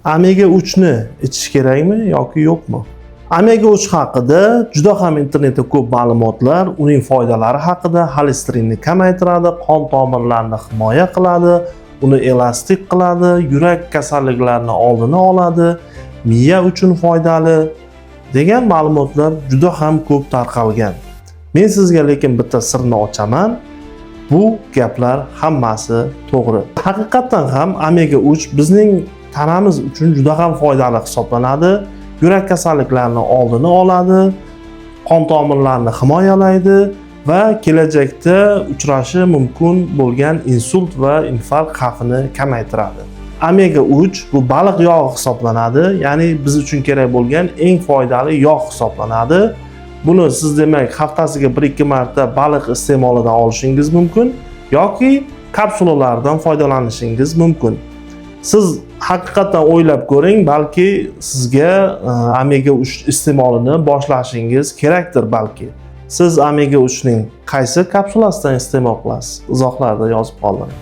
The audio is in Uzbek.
Omega 3 ni ichish kerakmi yoki yo'qmi? Omega 3 haqida juda ham internetda ko'p ma'lumotlar, uning foydalari haqida xolesterinni kamaytiradi, qon tomirlarini himoya qiladi, uni elastik qiladi, yurak kasalliklarini oldini oladi, miya uchun foydali degan ma'lumotlar juda ham ko'p tarqalgan. Men sizga lekin bitta sirni ochaman. Bu gaplar hammasi to'g'ri. Haqiqatan ham omega 3 bizning tanamiz uchun juda ham foydali hisoblanadi. Yurak kasalliklarini oldini oladi, qon tomirlarini himoyalaydi va kelajakda uchrashi mumkin bo'lgan insult va infarkt xavfini kamaytiradi. Omega 3 bu baliq yog'i hisoblanadi, ya'ni biz uchun kerak bo'lgan eng foydali yog' hisoblanadi. Buni siz demak haftasiga 1-2 marta baliq iste'molidan olishingiz mumkin yoki kapsulalardan foydalanishingiz mumkin. Siz haqiqatan o'ylab ko'ring, balki sizga omega 3 iste'molini boshlashingiz kerakdir balki. Siz omega 3 ning qaysi kapsulasidan iste'mol qilasiz? Izohlarda yozib qoldiring.